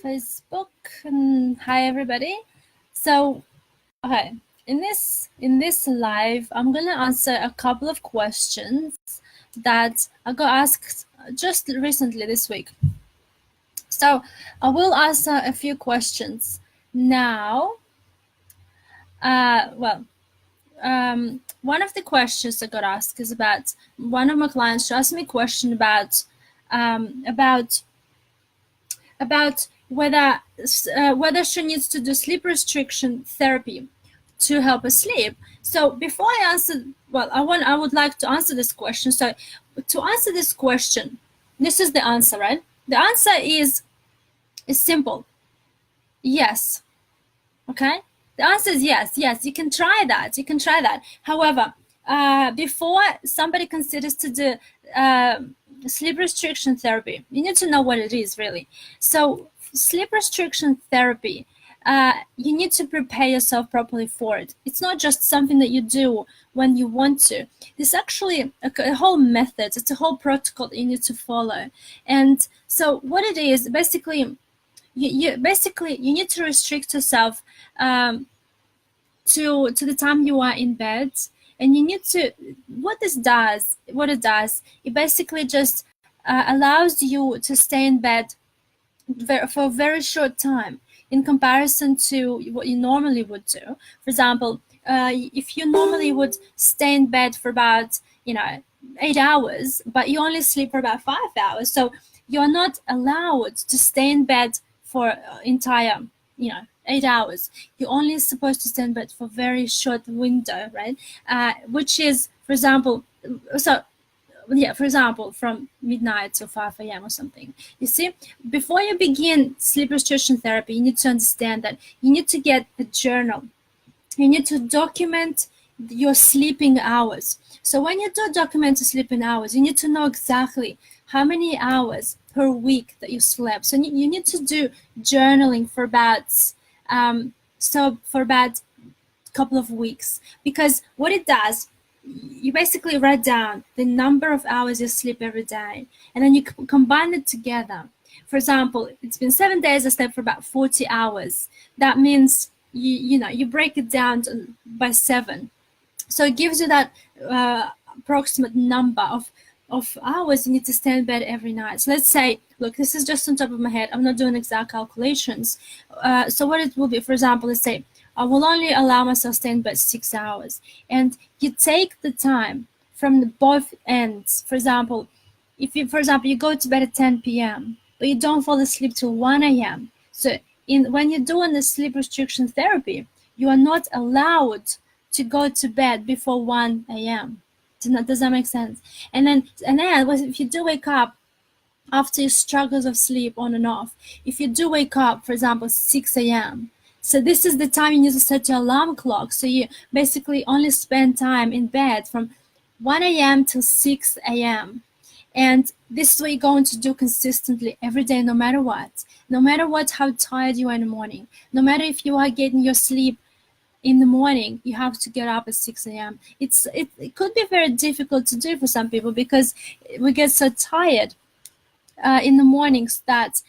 Facebook, and hi everybody. So, okay, in this live, I'm gonna answer a couple of questions that I got asked just recently this week. So I will answer a few questions now. One of the questions I got asked is about one of my clients. She asked me a question about whether she needs to do sleep restriction therapy to help her sleep. So before I answer, I would like to answer this question. So to answer this question, this is the answer, right? The answer is simple. Yes. Okay. The answer is yes. Yes, you can try that. You can try that. However, before somebody considers to do sleep restriction therapy, you need to know what it is really. So sleep restriction therapy, you need to prepare yourself properly for it. It's not just something that you do when you want to. It's actually a whole method. It's a whole protocol that you need to follow. And so what it is, basically, you need to restrict yourself to the time you are in bed, and you need to what it does, it basically just allows you to stay in bed for a very short time in comparison to what you normally would do. For example, if you normally would stay in bed for about 8 hours, but you only sleep for about 5 hours, so you're not allowed to stay in bed for entire 8 hours. You're only supposed to stay in bed for a very short window, right? Which is, for example, from midnight to 5 a.m. or something. You see, before you begin sleep restriction therapy, you need to understand that you need to get a journal. You need to document your sleeping hours. So when you do document your sleeping hours, you need to know exactly how many hours per week that you slept. So you need to do journaling for about a couple of weeks, because what it does, you basically write down the number of hours you sleep every day, and then you combine it together. For example, it's been 7 days, I slept for about 40 hours. That means you break it down by 7. So it gives you that approximate number of hours you need to stay in bed every night. So let's say, look, this is just on top of my head. I'm not doing exact calculations. So what it will be, for example, let's say I will only allow myself to stay in bed 6 hours. And you take the time from both ends. For example, if you go to bed at 10 p.m., but you don't fall asleep till 1 a.m. So when you're doing the sleep restriction therapy, you are not allowed to go to bed before 1 a.m. Does that make sense? And then if you do wake up after your struggles of sleep on and off, if you do wake up, for example, 6 a.m., so this is the time you need to set your alarm clock. So you basically only spend time in bed from 1 a.m. till 6 a.m. And this is what you're going to do consistently every day, no matter what. No matter how tired you are in the morning. No matter if you are getting your sleep in the morning, you have to get up at 6 a.m. It could be very difficult to do for some people, because we get so tired in the mornings that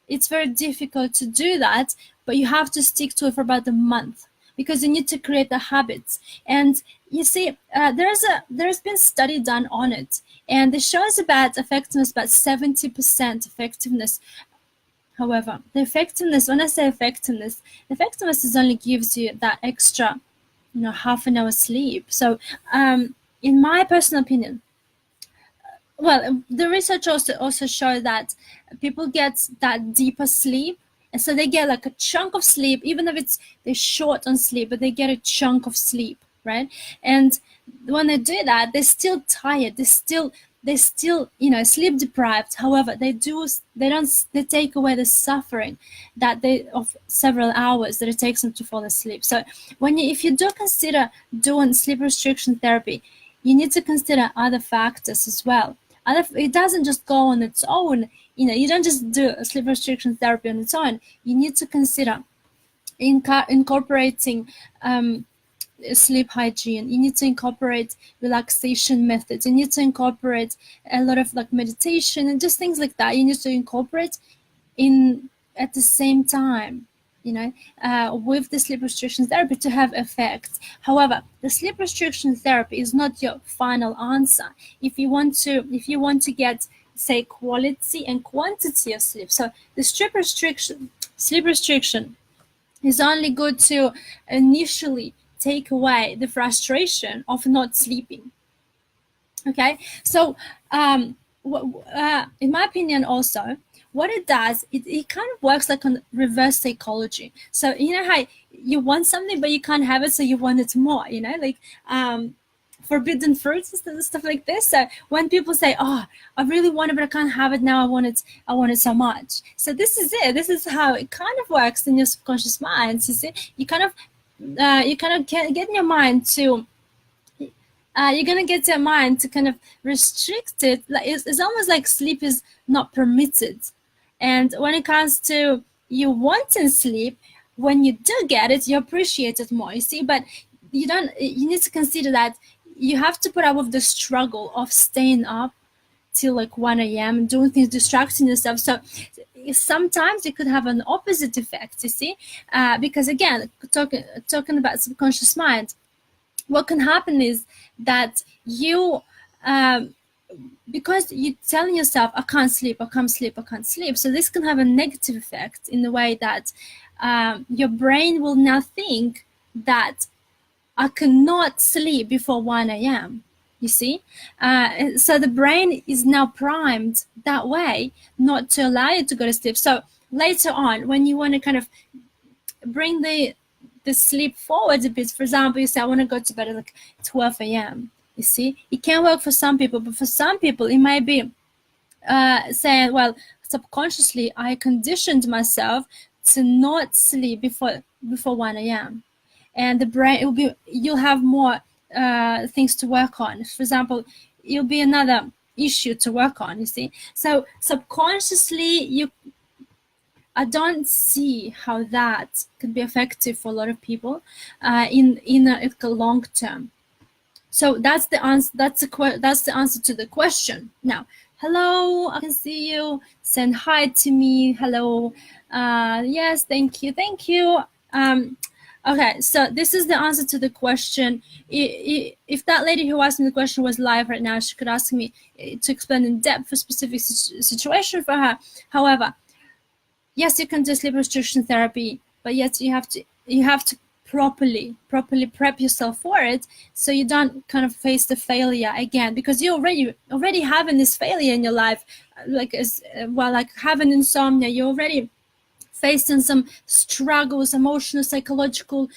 it's very difficult to do that. But you have to stick to it for about a month, because you need to create the habits. And you see, there's been study done on it, and it shows about effectiveness, about 70% effectiveness. However, the effectiveness, when I say effectiveness is only gives you that extra, half an hour sleep. So, in my personal opinion, the research also shows that people get that deeper sleep, and so they get like a chunk of sleep, even if they're short on sleep, but they get a chunk of sleep, right? And when they do that, they're still tired. They're still sleep deprived. However, they take away the suffering of several hours that it takes them to fall asleep. So if you do consider doing sleep restriction therapy, you need to consider other factors as well. It doesn't just go on its own. You don't just do a sleep restriction therapy on its own. You need to consider incorporating sleep hygiene. You need to incorporate relaxation methods. You need to incorporate a lot of meditation and just things like that. You need to incorporate in at the same time, with the sleep restriction therapy to have effects. However, the sleep restriction therapy is not your final answer. If you want to get, say, quality and quantity of sleep, so the sleep restriction is only good to initially take away the frustration of not sleeping. Okay, so in my opinion, also, what it does, it kind of works like on reverse psychology. So you know how you want something but you can't have it, so you want it more, like forbidden fruits and stuff like this. So when people say, oh, I really want it but I can't have it now, I want it so much. So this is it. This is how it kind of works in your subconscious mind. You see, you kind of get in your mind to you're gonna get your mind to kind of restrict it. Like it's almost like sleep is not permitted. And when it comes to you wanting sleep, when you do get it, you appreciate it more, you see. But you need to consider that you have to put up with the struggle of staying up till like 1 a.m. doing things, distracting yourself. So sometimes it could have an opposite effect, you see, because again, talking about subconscious mind, what can happen is that you because you're telling yourself, I can't sleep, so this can have a negative effect in the way that your brain will now think that I cannot sleep before 1 a.m. You see, so the brain is now primed that way not to allow you to go to sleep. So later on, when you want to kind of bring the sleep forward a bit, for example, you say, I want to go to bed at like 12 a.m. You see, it can work for some people, but for some people it might be saying, well, subconsciously I conditioned myself to not sleep before 1 a.m. and the brain you'll have more things to work on. For example, it'll be another issue to work on, you see. So subconsciously I don't see how that could be effective for a lot of people in a long term. So that's the answer. That's the answer to the question. Now, hello, I can see you. Send hi to me. Hello. Yes, thank you. Okay, so this is the answer to the question. If that lady who asked me the question was live right now, she could ask me to explain in depth a specific situation for her. However, yes, you can do sleep restriction therapy, but yet you have to properly prep yourself for it, so you don't kind of face the failure again, because you already having this failure in your life, like having insomnia. You're already facing some struggles, emotional, psychological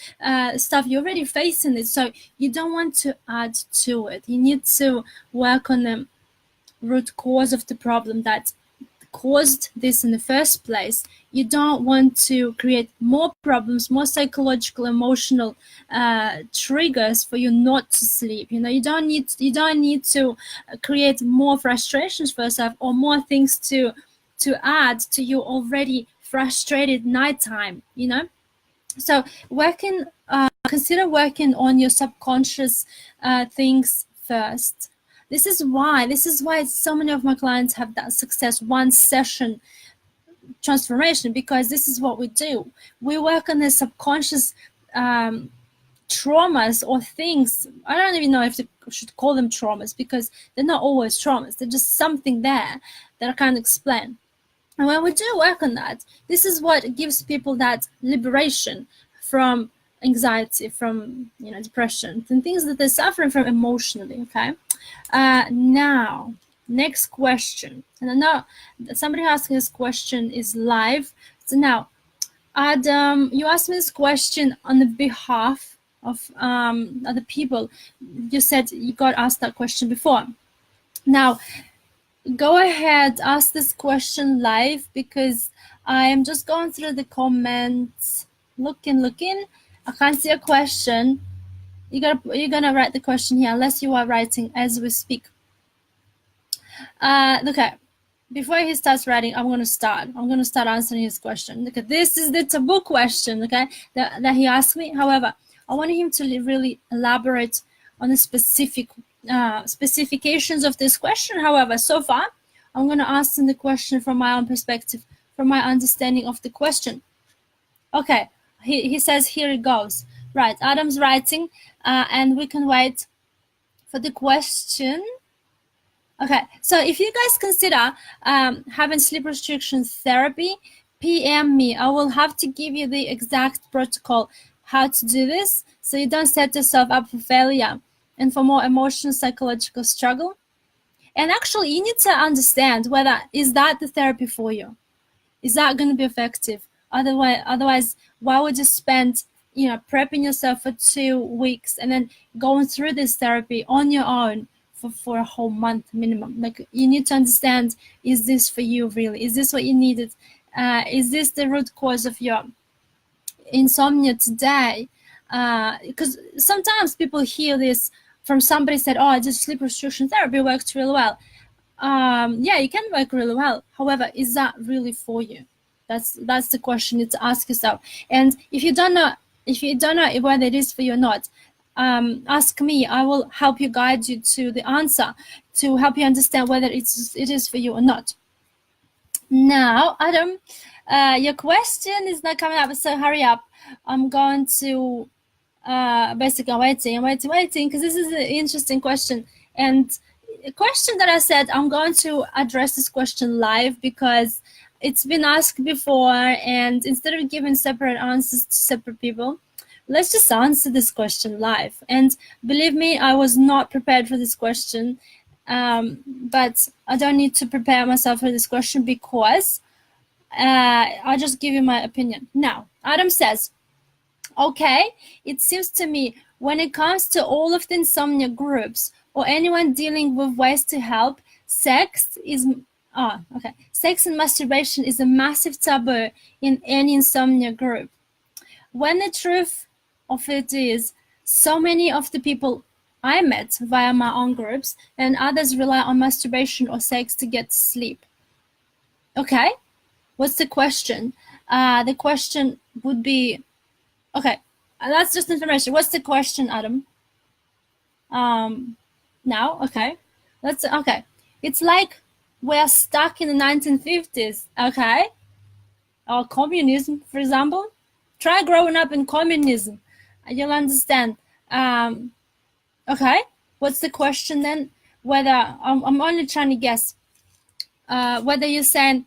stuff. You're already facing it, so you don't want to add to it. You need to work on the root cause of the problem that caused this in the first place. You don't want to create more problems, more psychological, emotional triggers for you not to sleep. You don't need to create more frustrations for yourself or more things to add to your already frustrated nighttime. So consider working on your subconscious things first. This is why so many of my clients have that success one session transformation, because this is what we do. We work on the subconscious traumas or things. I don't even know if I should call them traumas, because they're not always traumas. They're just something there that I can't explain. And when we do work on that, this is what gives people that liberation from anxiety, from depression, and things that they're suffering from emotionally. Okay. Now, next question. And I know somebody asking this question is live. So now, Adam, you asked me this question on the behalf of other people. You said you got asked that question before. Now, go ahead, ask this question live, because I am just going through the comments, looking. I can't see a question. You're gonna write the question here, unless you are writing as we speak. Okay. Before he starts writing, I'm gonna start answering his question. Okay, this is the taboo question, okay, that he asked me. However, I want him to really elaborate on the specific specifications of this question. However, so far, I'm gonna ask him the question from my own perspective, from my understanding of the question. Okay, he says here it goes. Right, Adam's writing, and we can wait for the question. Okay, so if you guys consider having sleep restriction therapy, PM me. I will have to give you the exact protocol how to do this, so you don't set yourself up for failure and for more emotional, psychological struggle. And actually, you need to understand whether is that the therapy for you. Is that going to be effective? Otherwise, why would you spend, prepping yourself for 2 weeks and then going through this therapy on your own for a whole month minimum? Like, you need to understand, is this for you really? Is this what you needed? Is this the root cause of your insomnia today? Because sometimes people hear this from somebody said, oh, I just sleep restriction therapy worked really well. Yeah, it can work really well. However, is that really for you? That's the question you need to ask yourself. And if you don't know whether it is for you or not, ask me. I will help you, guide you to the answer, to help you understand whether it is for you or not. Now, Adam, your question is not coming up, so hurry up. I'm going to basically waiting because this is an interesting question. And a question that I said I'm going to address this question live because it's been asked before, and instead of giving separate answers to separate people, let's just answer this question live. And believe me, I was not prepared for this question, but I don't need to prepare myself for this question because I'll just give you my opinion. Now, Adam says, okay, it seems to me when it comes to all of the insomnia groups or anyone dealing with ways to help, sex and masturbation is a massive taboo in any insomnia group. When the truth of it is, so many of the people I met via my own groups and others rely on masturbation or sex to get to sleep. Okay, what's the question? The question would be, okay, that's just information. What's the question, Adam? Now, okay, okay. It's like we're stuck in the 1950s, okay? Or communism, for example. Try growing up in communism, and you'll understand. Okay, what's the question then? Whether I'm only trying to guess. Whether you're saying,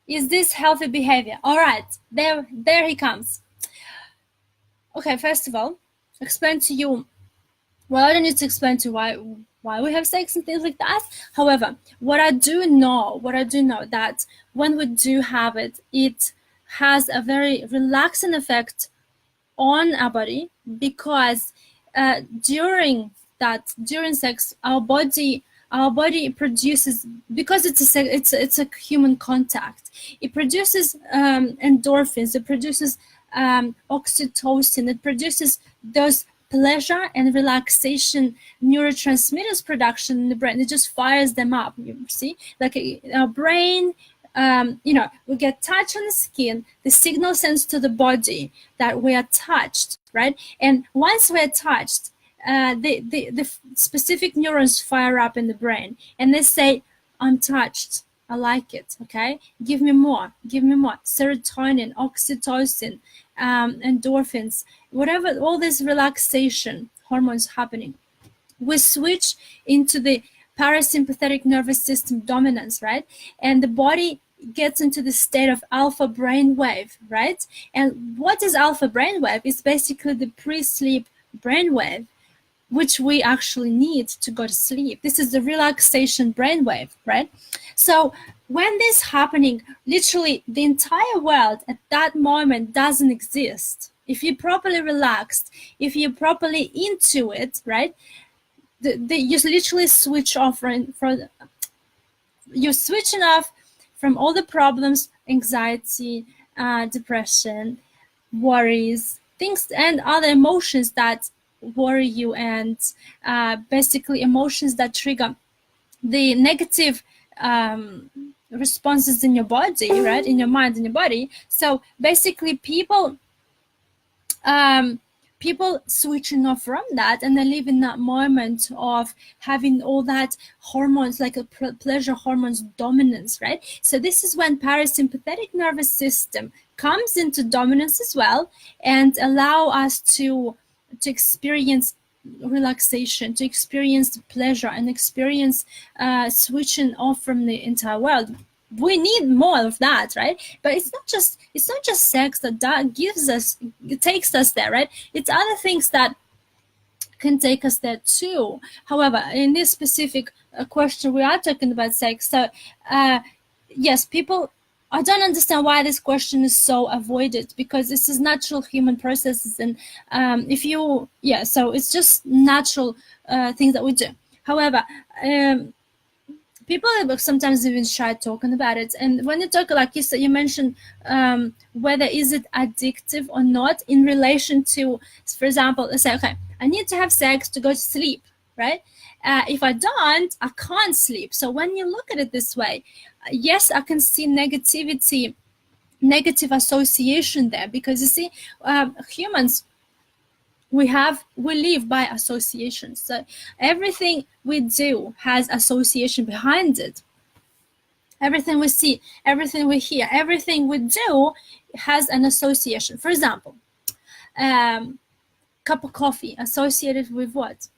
is this healthy behavior? All right, there he comes. Okay, first of all, explain to you. Well, I don't need to explain to you why we have sex and things like that. However, what I do know that when we do have it, it has a very relaxing effect on our body because during sex, our body produces, because it's a human contact. It produces endorphins. It produces oxytocin. It produces those pleasure and relaxation neurotransmitters production in the brain. It just fires them up. You see, like our brain, we get touch on the skin. The signal sends to the body that we are touched, right? And once we're touched, the specific neurons fire up in the brain, and they say, "I'm touched. I like it. Okay, give me more. Give me more." Serotonin, oxytocin, endorphins, whatever, all this relaxation hormones happening. We switch into the parasympathetic nervous system dominance, right? And the body gets into the state of alpha brainwave, right? And what is alpha brainwave? It's basically the pre-sleep brainwave, which we actually need to go to sleep. This is the relaxation brainwave, right? So when this is happening, literally the entire world at that moment doesn't exist. If you're properly relaxed, if you're properly into it, right? You literally switch off you're switching off from all the problems, anxiety, depression, worries, things, and other emotions that worry you, and basically emotions that trigger the negative responses in your body, right? In your mind, in your body. So basically people people switching off from that, and they live in that moment of having all that hormones, like a pleasure hormones dominance, right? So this is when parasympathetic nervous system comes into dominance as well, and allow us to experience relaxation, to experience pleasure, and experience switching off from the entire world. We need more of that, right? But it's not just sex that gives us, it takes us there, right? It's other things that can take us there too. However, in this specific question, we are talking about sex. So yes, people, I don't understand why this question is so avoided, because this is natural human processes, and so it's just natural things that we do. However, people are sometimes even shy talking about it. And when you talk, like you said, you mentioned whether is it addictive or not in relation to, for example, let's say, okay, I need to have sex to go to sleep, right? If I don't, I can't sleep. So when you look at it this way, yes, I can see negative association there, because you see, humans, we live by association. So everything we do has association behind it. Everything we see, everything we hear, everything we do has an association. For example, cup of coffee associated with what?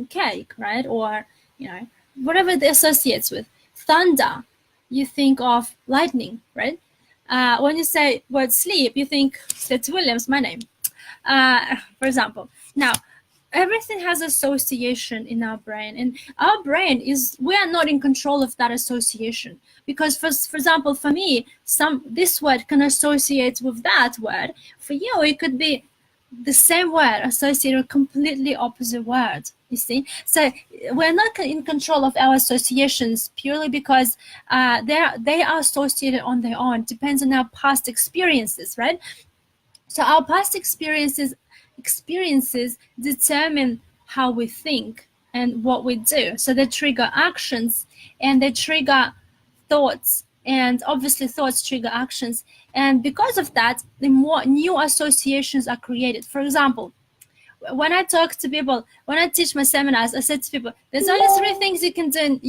Cake, right? Or, whatever it associates with. Thunder, you think of lightning, right? When you say word sleep, you think Sveti Williams, my name. For example. Now, everything has association in our brain, and our brain we are not in control of that association, because for example, for me, this word can associate with that word. For you, it could be the same word associated with completely opposite words, you see. So we're not in control of our associations purely because they are associated on their own, depends on our past experiences, right? So our past experiences determine how we think and what we do. So they trigger actions and they trigger thoughts, and obviously thoughts trigger actions. And because of that, the more new associations are created. For example, when I talk to people, when I teach my seminars, I said to people, there's only 3 things you can do.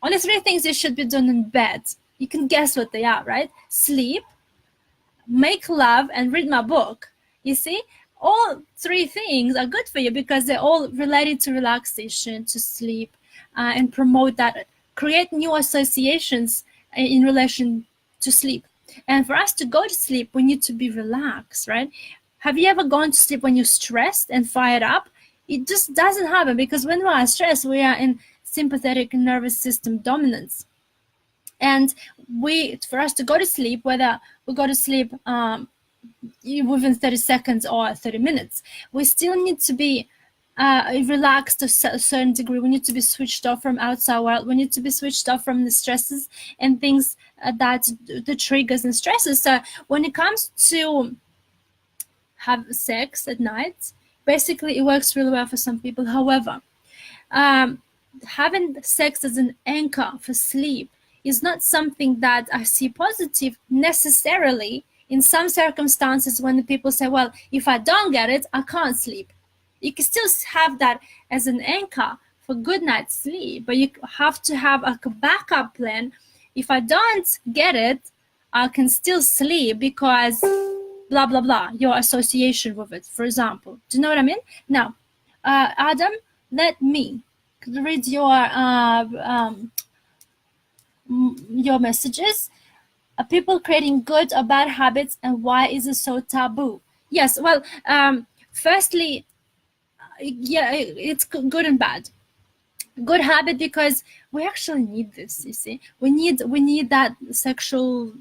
Only 3 things you should be doing in bed. You can guess what they are, right? Sleep, make love, and read my book. You see, all 3 things are good for you because they're all related to relaxation, to sleep, and promote that, create new associations in relation to sleep. And for us to go to sleep, we need to be relaxed, right? Have you ever gone to sleep when you're stressed and fired up? It just doesn't happen, because when we are stressed, we are in sympathetic nervous system dominance. And for us to go to sleep, whether we go to sleep within 30 seconds or 30 minutes, we still need to be relaxed to a certain degree. We need to be switched off from outside world. We need to be switched off from the stresses and things that the triggers and stresses. So when it comes to have sex at night, basically it works really well for some people. However, having sex as an anchor for sleep is not something that I see positive necessarily in some circumstances, when the people say, well, if I don't get it, I can't sleep. You can still have that as an anchor for good night's sleep, but you have to have a backup plan. If I don't get it, I can still sleep because blah, blah, blah, your association with it, for example. Do you know what I mean? Now, Adam, let me read your messages. People creating good or bad habits, and why is it so taboo? Yes, well, firstly, yeah, it's good and bad. Good habit because we actually need this, you see. We need that sexual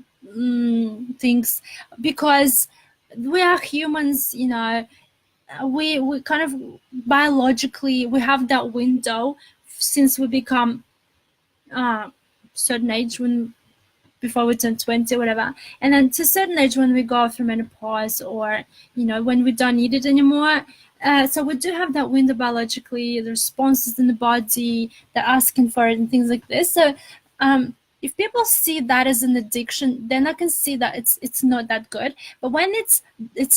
things, because we are humans, we kind of biologically, we have that window since we become certain age, before we turn 20 or whatever, and then to a certain age when we go through menopause, or when we don't need it anymore. So we do have that window biologically, the responses in the body, they're asking for it and things like this. So if people see that as an addiction, then I can see that it's not that good. But when it's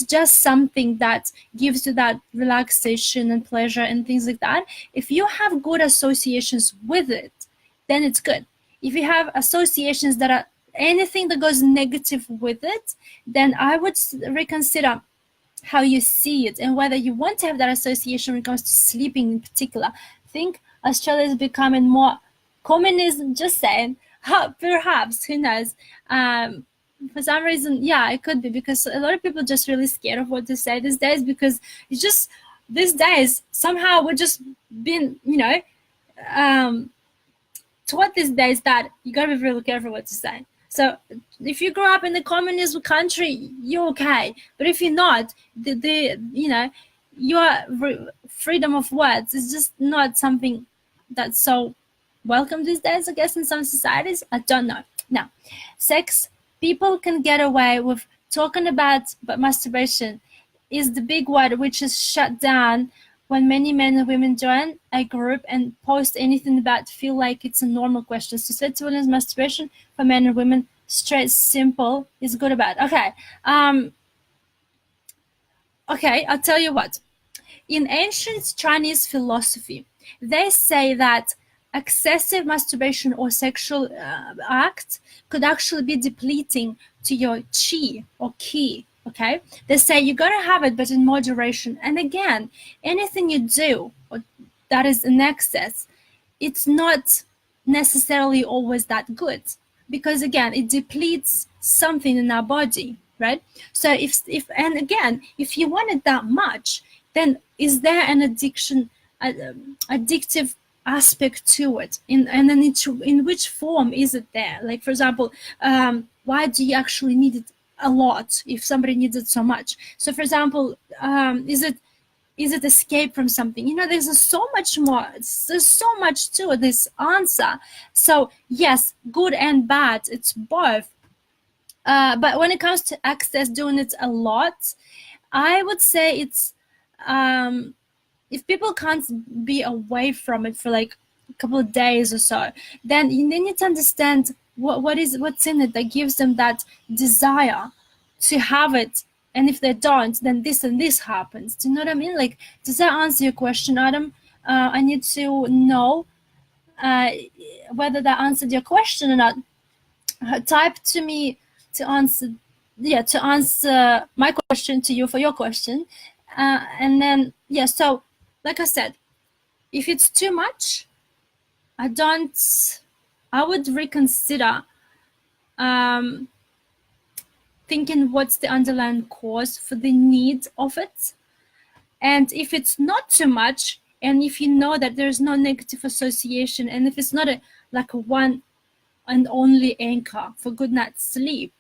just something that gives you that relaxation and pleasure and things like that, if you have good associations with it, then it's good. If you have associations that are anything that goes negative with it, then I would reconsider how you see it and whether you want to have that association when it comes to sleeping in particular. I think Australia is becoming more communism, just saying. Perhaps, who knows? For some reason, yeah, it could be, because a lot of people are just really scared of what to say these days, because it's just these days somehow we're just been, taught these days that you gotta be really careful what to say. So if you grow up in the communist country, you're okay. But if you're not, your freedom of words is just not something that's so welcome these days, I guess, in some societies. I don't know. Now, sex, people can get away with talking about, but masturbation is the big word which is shut down when many men and women join a group and post anything about feel like it's a normal question. So Sveti Williams, masturbation for men and women, straight, simple, is good about. Okay. Okay, I'll tell you what. In ancient Chinese philosophy, they say that excessive masturbation or sexual act could actually be depleting to your qi or ki. Okay, they say you gotta have it, but in moderation. And again, anything you do that is in excess, it's not necessarily always that good, because again, it depletes something in our body, right? So if and again, if you want it that much, then is there an addictive aspect to it? And then in which form is it there? Like, for example, why do you actually need it a lot if somebody needs it so much? So for example, is it escape from something? There's so much more. There's so much to this answer. So yes, good and bad, it's both. But when it comes to access, doing it a lot, I would say it's if people can't be away from it for like a couple of days or so, then you need to understand what's in it that gives them that desire to have it. And if they don't, then this and this happens. Do you know what I mean? Like, does that answer your question, Adam? I need to know whether that answered your question or not. Type to me to answer my question to you for your question. And then, so like I said, if it's too much, I would reconsider thinking what's the underlying cause for the need of it. And if it's not too much, and if you know that there's no negative association, and if it's not a one and only anchor for good night's sleep,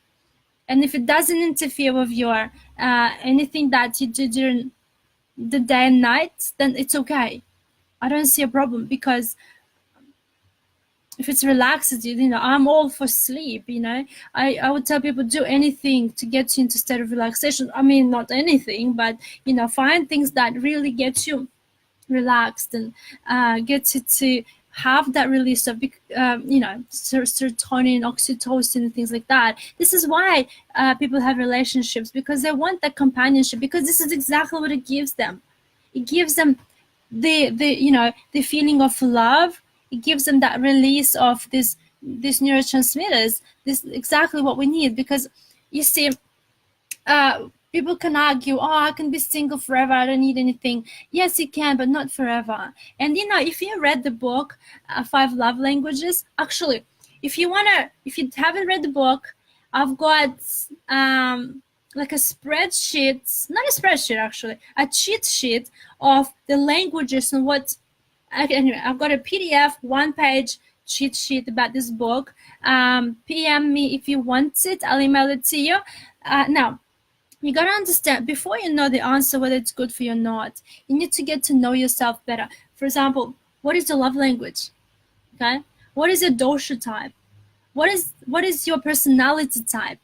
and if it doesn't interfere with your anything that you do during the day and night, then it's okay. I don't see a problem, because if it relaxes you, I'm all for sleep. I would tell people, do anything to get you into state of relaxation. I mean, not anything, but find things that really get you relaxed and get you to have that release of serotonin, oxytocin, and things like that. This is why people have relationships, because they want that companionship, because this is exactly what it gives them. It gives them the feeling of love. It gives them that release of these neurotransmitters. This is exactly what we need, because you see, people can argue, I can be single forever, I don't need anything. Yes, you can, but not forever. And if you read the book 5 Love Languages, actually, if you haven't read the book, I've got like a spreadsheet, not a spreadsheet actually, a cheat sheet of the languages and what. Anyway, I've got a PDF 1-page cheat sheet about this book. PM me if you want it. I'll email it to you. Now, you got to understand, before you know the answer, whether it's good for you or not, you need to get to know yourself better. For example, what is your love language? Okay? What is your dosha type? What is your personality type?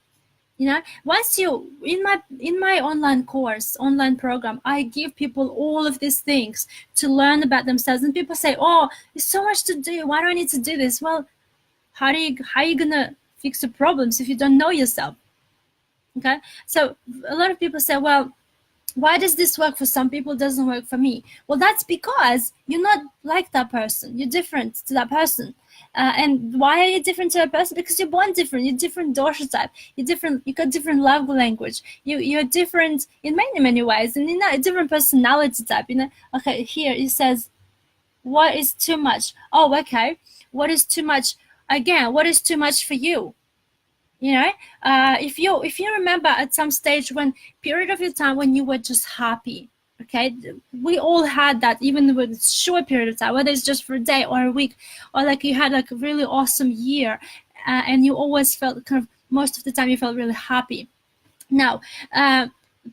Once in my online program, I give people all of these things to learn about themselves. And people say, there's so much to do. Why do I need to do this? Well, how are you gonna fix the problems if you don't know yourself? Okay, so a lot of people say, well, why does this work for some people, doesn't work for me? Well, that's because you're not like that person. You're different to that person. And why are you different to a person? Because you're born different. You're different dosha type. You're different. You got different love language. You're different in many ways, and a different personality type. Okay, here it says, what is too much? Oh, okay. What is too much? Again, what is too much for you? If you remember at some stage, when period of your time when you were just happy, okay, we all had that, even with a short period of time, whether it's just for a day or a week, or like you had like a really awesome year, and you always felt kind of, most of the time you felt really happy. Now,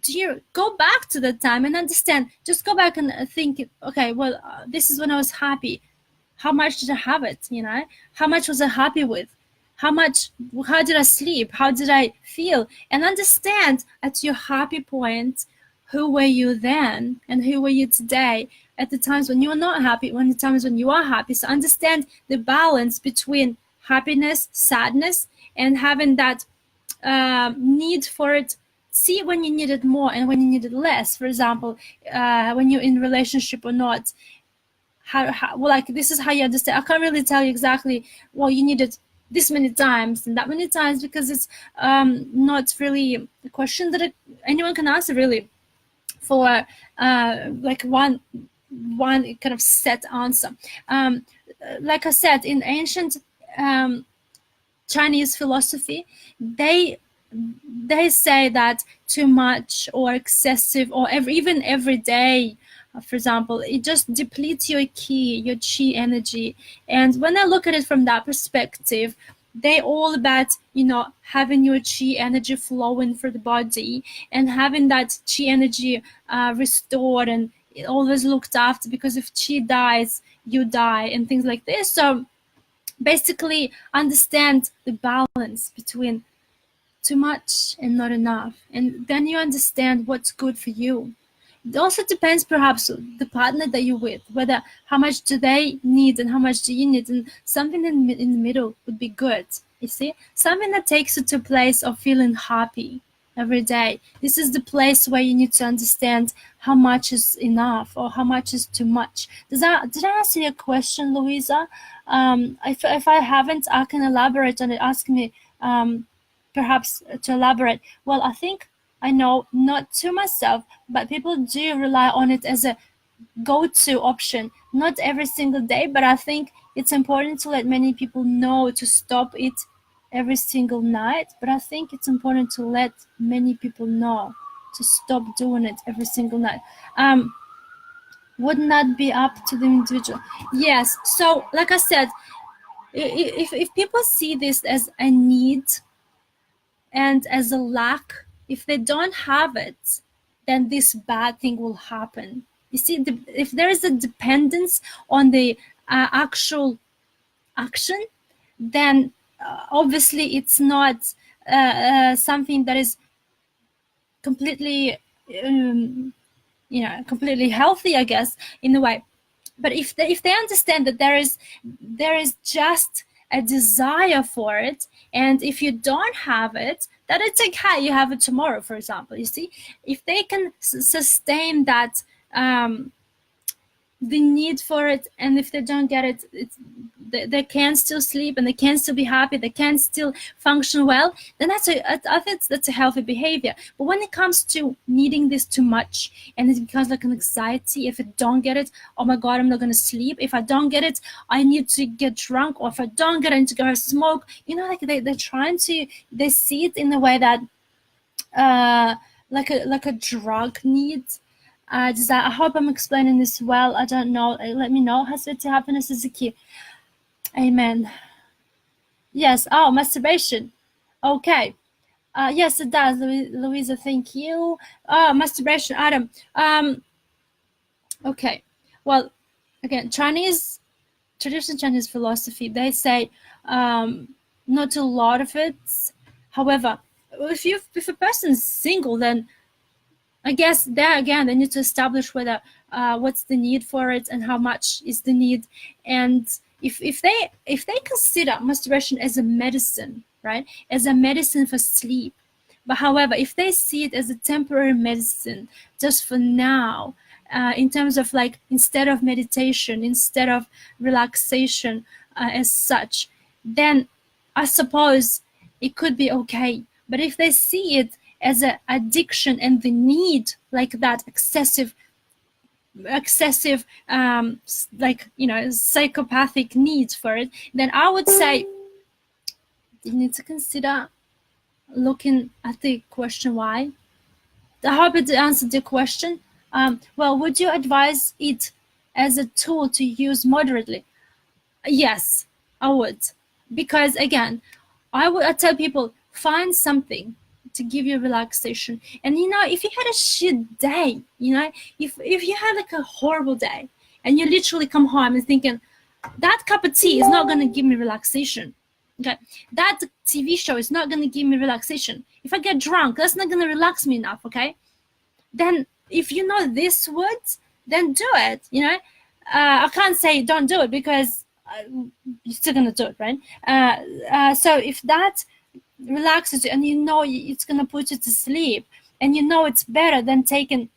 do you go back to that time and understand, just go back and think, okay, well, this is when I was happy. How much did I have it? How much was I happy with? How did I sleep? How did I feel? And understand at your happy point, who were you then and who were you today, at the times when you are not happy, when the times when you are happy. So understand the balance between happiness, sadness, and having that need for it. See when you need it more and when you need it less. For example, when you're in relationship or not, how well, like, this is how you understand. I can't really tell you exactly, well, you need it this many times and that many times, because it's not really a question that anyone can answer really for like one kind of set answer. Like I said, in ancient Chinese philosophy, they say that too much or excessive, or even every day, for example, it just depletes your ki, your chi energy. And when I look at it from that perspective, they all about, having your chi energy flowing through the body and having that chi energy restored and always looked after, because if chi dies, you die, and things like this. So basically understand the balance between too much and not enough, and then you understand what's good for you. It also depends, perhaps, the partner that you're with, whether how much do they need and how much do you need, and something in the middle would be good. You see, something that takes you to a place of feeling happy every day. This is the place where you need to understand how much is enough or how much is too much. Did I answer your question, Louisa? If I haven't, I can elaborate on it. Ask me perhaps to elaborate. Well, I think I know, not to myself, but people do rely on it as a go-to option. Not every single day, but I think it's important to let many people know to stop it every single night. But I think it's important to let many people know to stop doing it every single night. Wouldn't that be up to the individual? Yes. So, like I said, if people see this as a need and as a lack, if they don't have it, then this bad thing will happen. You see, if there is a dependence on the actual action, then obviously it's not something that is completely, completely healthy, I guess, in a way. But if they understand that there is just a desire for it, and if you don't have it, then it's okay, you have it tomorrow, for example. You see, if they can sustain that the need for it, and if they don't get it, they can still sleep and they can still be happy, they can still function well, then I think that's a healthy behavior. But when it comes to needing this too much, and it becomes like an anxiety, if I don't get it, oh my god, I'm not going to sleep. If I don't get it, I need to get drunk. Or if I don't get it, I need to go smoke. Like they're trying to, they see it in a way that like a drug need. I hope I'm explaining this well. I don't know. Let me know. Sveti, happiness is the key. Amen. Yes. Oh, masturbation. Okay. Yes, it does, Louisa. Thank you. Masturbation, Adam. Okay. Well, again, traditional Chinese philosophy, they say not a lot of it. However, if a person is single, then I guess there again they need to establish whether what's the need for it and how much is the need. And if they consider masturbation as a medicine, right, as a medicine for sleep, but however, if they see it as a temporary medicine just for now, in terms of like, instead of meditation, instead of relaxation as such, then I suppose it could be okay. But if they see it as an addiction and the need, like that excessive like, you know, psychopathic needs for it, then I would say you need to consider looking at the question why. I hope it answered the question. Well, would you advise it as a tool to use moderately? Yes, I would. Because again, I tell people, find something to give you relaxation. And you know, if you had a shit day, you know, if you had like a horrible day and you literally come home and thinking, that cup of tea is not going to give me relaxation. Okay, that TV show is not going to give me relaxation. If I get drunk, that's not going to relax me enough. Okay, then if you know these words, then do it. You know, I can't say don't do it because you're still going to do it, right? So if that relaxes you and you know it's going to put you to sleep, and you know it's better than taking,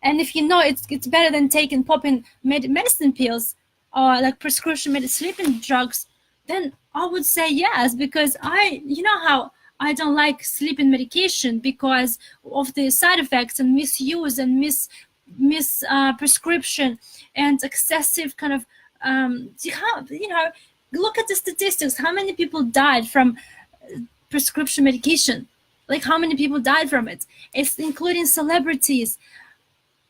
and if you know it's better than taking popping medicine pills or like prescription sleeping drugs, then I would say yes, because you know how I don't like sleeping medication because of the side effects and misuse and prescription and excessive kind of you know, look at the statistics. How many people died from prescription medication? Like, how many people died from it? It's including celebrities.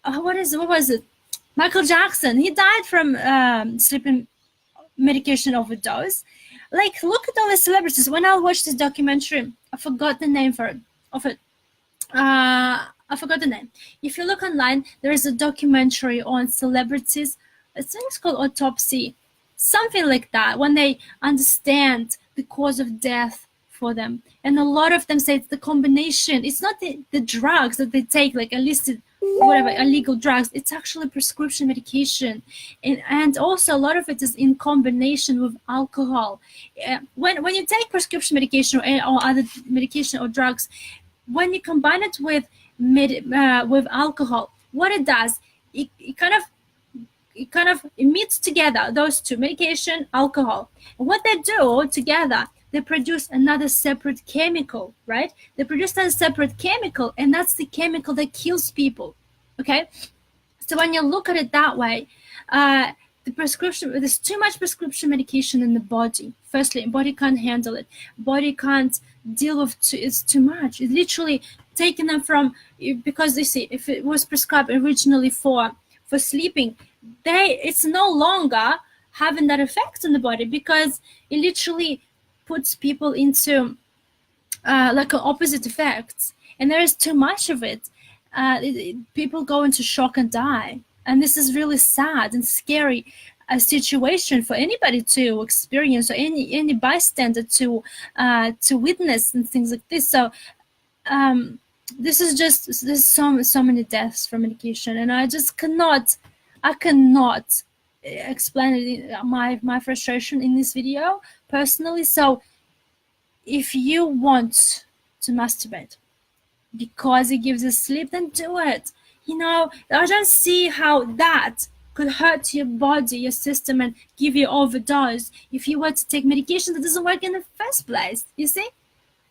What was it? Michael Jackson. He died from sleeping medication overdose. Like, look at all the celebrities. When I watched this documentary, I forgot the name of it. I forgot the name. If you look online, there is a documentary on celebrities. I think it's called Autopsy, something like that, when they understand the cause of death for them. And a lot of them say it's the combination. It's not the drugs that they take, like illicit, whatever, illegal drugs. It's actually prescription medication. And also a lot of it is in combination with alcohol. When you take prescription medication or other medication or drugs, when you combine it with alcohol, what it does, it kind of meets together those two, medication, alcohol. And what they do together, they produce another separate chemical, right? They produce that separate chemical, and that's the chemical that kills people. Okay, so when you look at it that way, there's too much prescription medication in the body. Firstly, body can't handle it. Body can't deal with it's too much. It's literally taking them from, because you see, if it was prescribed originally for sleeping, it's no longer having that effect on the body, because it literally puts people into like opposite effects, and there is too much of it. People go into shock and die, and this is really sad and scary situation for anybody to experience, or any bystander to witness and things like this. So there's so many deaths from medication, and I cannot explain my frustration in this video personally. So if you want to masturbate because it gives you sleep, then do it. You know, I don't see how that could hurt your body, your system, and give you overdose if you were to take medication that doesn't work in the first place. You see?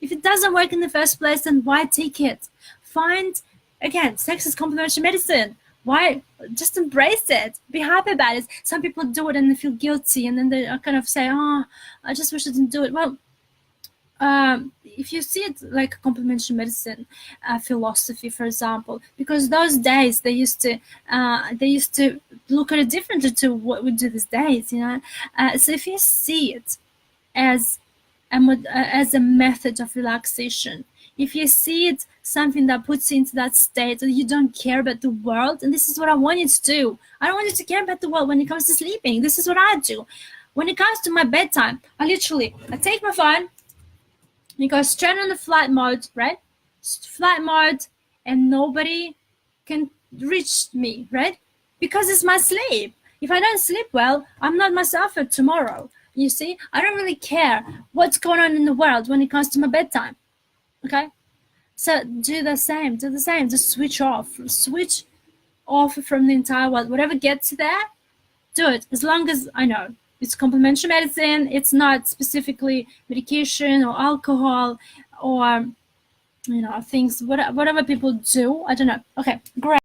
If it doesn't work in the first place, then why take it? Again, sex is complementary medicine. Why? Just embrace it. Be happy about it. Some people do it and they feel guilty, and then they kind of say, oh, I just wish I didn't do it. Well, if you see it like a complementary medicine philosophy, for example, because those days they used to look at it differently to what we do these days, you know. So if you see it as a method of relaxation, if you see it something that puts you into that state that you don't care about the world, and this is what I want you to do. I don't want you to care about the world when it comes to sleeping. This is what I do. When it comes to my bedtime, I take my phone, you go straight on the flight mode, right? Flight mode, and nobody can reach me, right? Because it's my sleep. If I don't sleep well, I'm not myself for tomorrow. You see, I don't really care what's going on in the world when it comes to my bedtime. Okay? So do the same, just switch off from the entire world. Whatever gets there, do it. As long as, I know, it's complementary medicine, it's not specifically medication or alcohol or, things, whatever people do. I don't know. Okay, great.